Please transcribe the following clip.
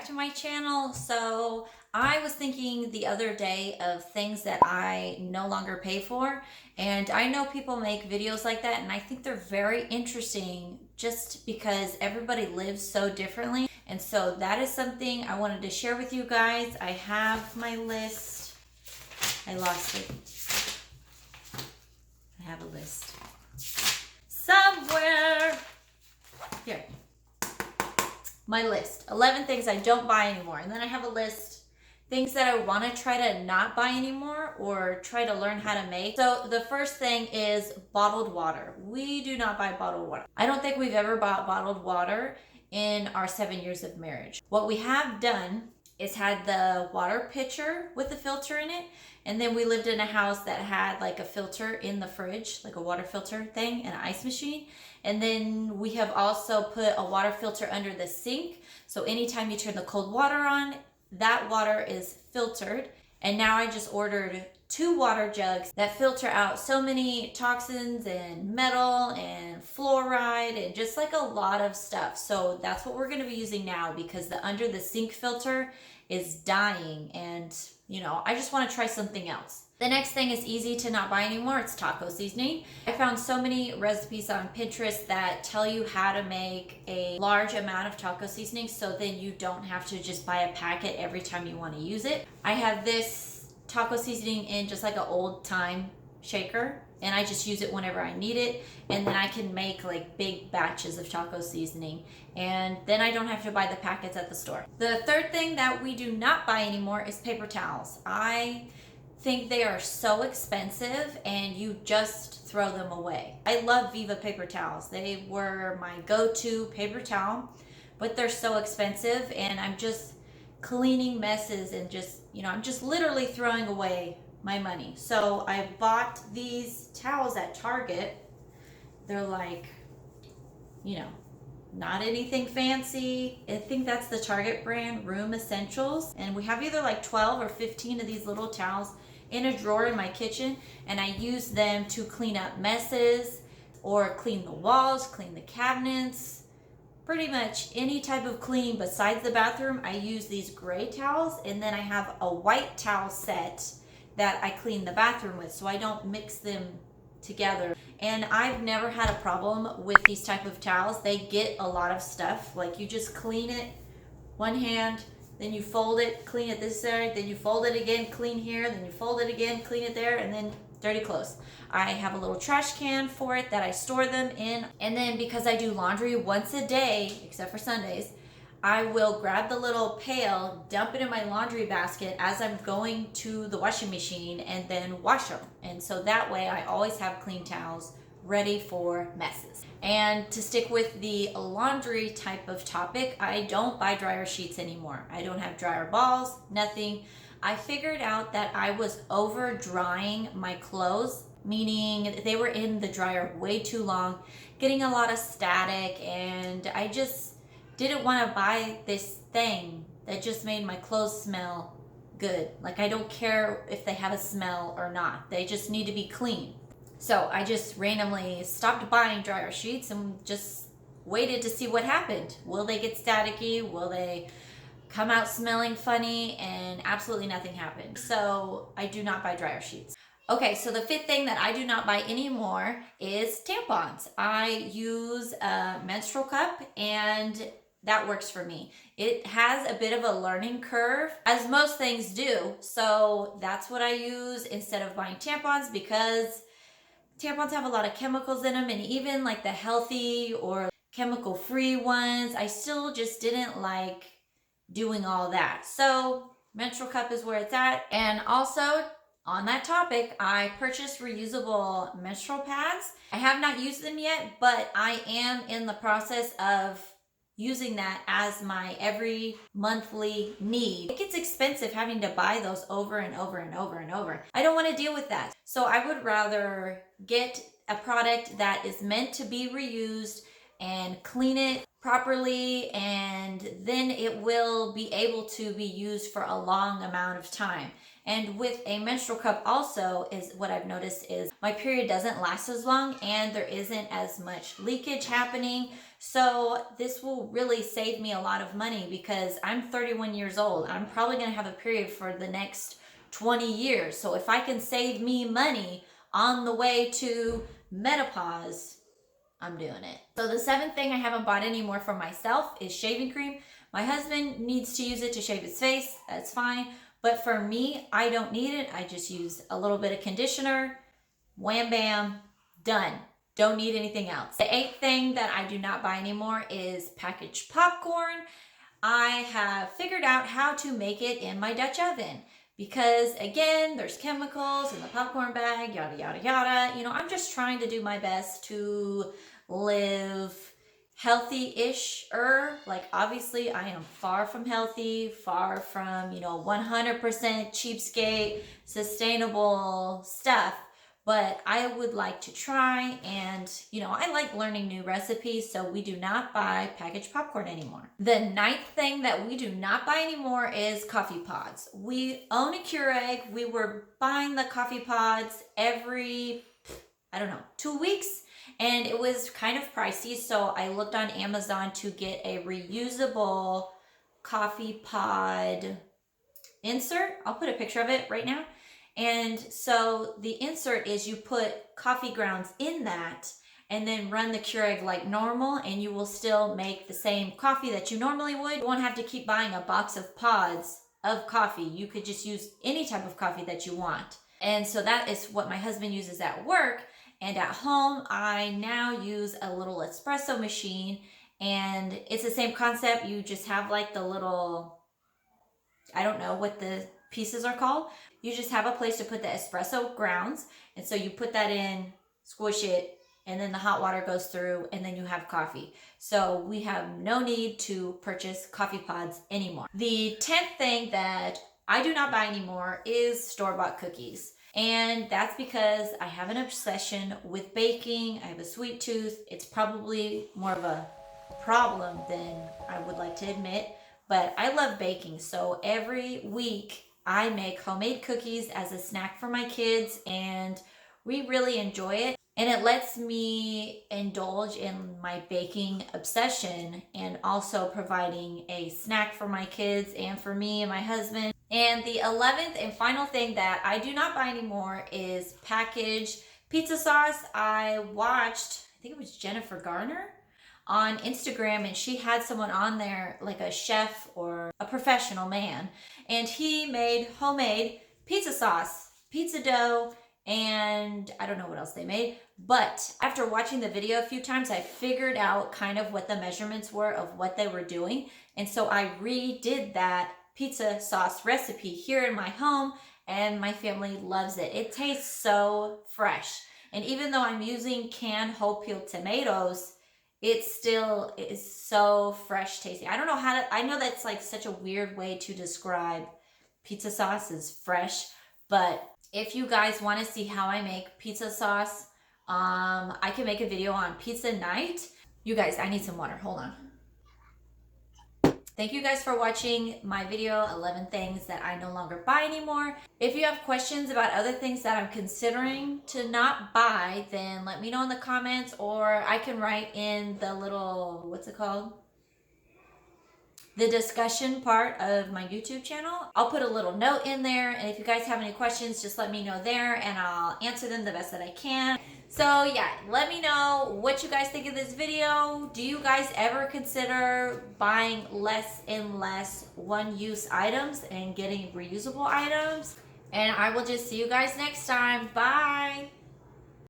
back to my channel. So I was thinking the other day of things that I no longer pay for, and I know people make videos like that, and I think they're very interesting just because everybody lives so differently. And so that is something I wanted to share with you guys. I have my list. I lost it. I have a list somewhere here. My list, 11 things I don't buy anymore. And then I have a list, things that I want to try to not buy anymore or try to learn how to make. So the first thing is bottled water. We do not buy bottled water. I don't think we've ever bought bottled water in our 7 years of marriage. What we have done is had the water pitcher with the filter in it. And then we lived in a house that had like a filter in the fridge, like a water filter thing and an ice machine. And then we have also put a water filter under the sink. So anytime you turn the cold water on, that water is filtered. And now I just ordered 2 water jugs that filter out so many toxins and metal and fluoride and just like a lot of stuff. So that's what we're going to be using now because the under the sink filter is dying, and I just want to try something else. The next thing is easy to not buy anymore. It's taco seasoning. I found so many recipes on Pinterest that tell you how to make a large amount of taco seasoning so then you don't have to just buy a packet every time you want to use it. I have this taco seasoning in just like an old time shaker, and I just use it whenever I need it, and then I can make like big batches of taco seasoning, and then I don't have to buy the packets at the store. The third thing that we do not buy anymore is paper towels. I think they are so expensive and you just throw them away. I love Viva paper towels. They were my go-to paper towel, but they're so expensive and I'm just cleaning messes and just, I'm just literally throwing away my money. So I bought these towels at Target. They're like, not anything fancy. I think that's the Target brand, Room Essentials. And we have either like 12 or 15 of these little towels in a drawer in my kitchen, and I use them to clean up messes or clean the walls, clean the cabinets, pretty much any type of cleaning besides the bathroom. I use these gray towels, and then I have a white towel set that I clean the bathroom with, so I don't mix them together. And I've never had a problem with these type of towels. They get a lot of stuff. Like you just clean it one hand, then you fold it, clean it this side, then you fold it again, clean here, then you fold it again, clean it there, and then dirty clothes. I have a little trash can for it that I store them in. And then because I do laundry once a day, except for Sundays, I will grab the little pail, dump it in my laundry basket as I'm going to the washing machine, and then wash them. And so that way I always have clean towels ready for messes. And to stick with the laundry type of topic, I don't buy dryer sheets anymore. I don't have dryer balls, nothing. I figured out that I was over drying my clothes, meaning they were in the dryer way too long, getting a lot of static, and I just didn't want to buy this thing that just made my clothes smell good. Like I don't care if they have a smell or not. They just need to be clean. So I just randomly stopped buying dryer sheets and just waited to see what happened. Will they get staticky? Will they come out smelling funny? And absolutely nothing happened. So I do not buy dryer sheets. Okay, so the fifth thing that I do not buy anymore is tampons. I use a menstrual cup, and that works for me. It has a bit of a learning curve, as most things do. So that's what I use instead of buying tampons, because tampons have a lot of chemicals in them, and even like the healthy or chemical free ones, I still just didn't like doing all that. So menstrual cup is where it's at. And also on that topic, I purchased reusable menstrual pads. I have not used them yet, but I am in the process of using that as my every monthly need. It gets expensive having to buy those over and over and over and over. I don't want to deal with that. So I would rather get a product that is meant to be reused and clean it properly, and then it will be able to be used for a long amount of time. And with a menstrual cup also is what I've noticed is my period doesn't last as long and there isn't as much leakage happening. So this will really save me a lot of money because I'm 31 years old. I'm probably going to have a period for the next 20 years. So if I can save me money on the way to menopause, I'm doing it. So the seventh thing I haven't bought anymore for myself is shaving cream. My husband needs to use it to shave his face. That's fine. But for me, I don't need it. I just use a little bit of conditioner. Wham bam, done. Don't need anything else. The eighth thing that I do not buy anymore is packaged popcorn. I have figured out how to make it in my Dutch oven because again, there's chemicals in the popcorn bag, yada, yada, yada. You know, I'm just trying to do my best to live healthy-ish. Like obviously I am far from healthy, far from, 100% cheapskate, sustainable stuff. But I would like to try, and I like learning new recipes, so we do not buy packaged popcorn anymore. The ninth thing that we do not buy anymore is coffee pods. We own a Keurig. We were buying the coffee pods every, 2 weeks, and it was kind of pricey, so I looked on Amazon to get a reusable coffee pod insert. I'll put a picture of it right now. And so the insert is you put coffee grounds in that and then run the Keurig like normal, and you will still make the same coffee that you normally would. You won't have to keep buying a box of pods of coffee. You could just use any type of coffee that you want. And so that is what my husband uses at work. And at home, I now use a little espresso machine, and it's the same concept. You just have like the little, I don't know what the pieces are called. You just have a place to put the espresso grounds, and so you put that in, squish it, and then the hot water goes through, and then you have coffee. So we have no need to purchase coffee pods anymore. The 10th thing that I do not buy anymore is store-bought cookies. And that's because I have an obsession with baking. I have a sweet tooth. It's probably more of a problem than I would like to admit, but I love baking. So every week I make homemade cookies as a snack for my kids, and we really enjoy it. And it lets me indulge in my baking obsession and also providing a snack for my kids and for me and my husband. And the 11th and final thing that I do not buy anymore is packaged pizza sauce. I watched, I think it was Jennifer Garner on Instagram, and she had someone on there, like a chef or a professional man, and he made homemade pizza sauce, pizza dough, and I don't know what else they made. But after watching the video a few times, I figured out kind of what the measurements were of what they were doing. And so I redid that pizza sauce recipe here in my home, and my family loves it. It tastes so fresh. And even though I'm using canned whole peeled tomatoes, it still is so fresh tasting. I don't know how to, I know that's like such a weird way to describe pizza sauce as fresh, but if you guys want to see how I make pizza sauce, I can make a video on pizza night. You guys, I need some water. Hold on. Thank you guys for watching my video, 11 things that I no longer buy anymore. If you have questions about other things that I'm considering to not buy, then let me know in the comments, or I can write in the little, what's it called? The discussion part of my YouTube channel. I'll put a little note in there, and if you guys have any questions, just let me know there and I'll answer them the best that I can. So yeah, let me know what you guys think of this video. Do you guys ever consider buying less and less one-use items and getting reusable items? And I will just see you guys next time. Bye!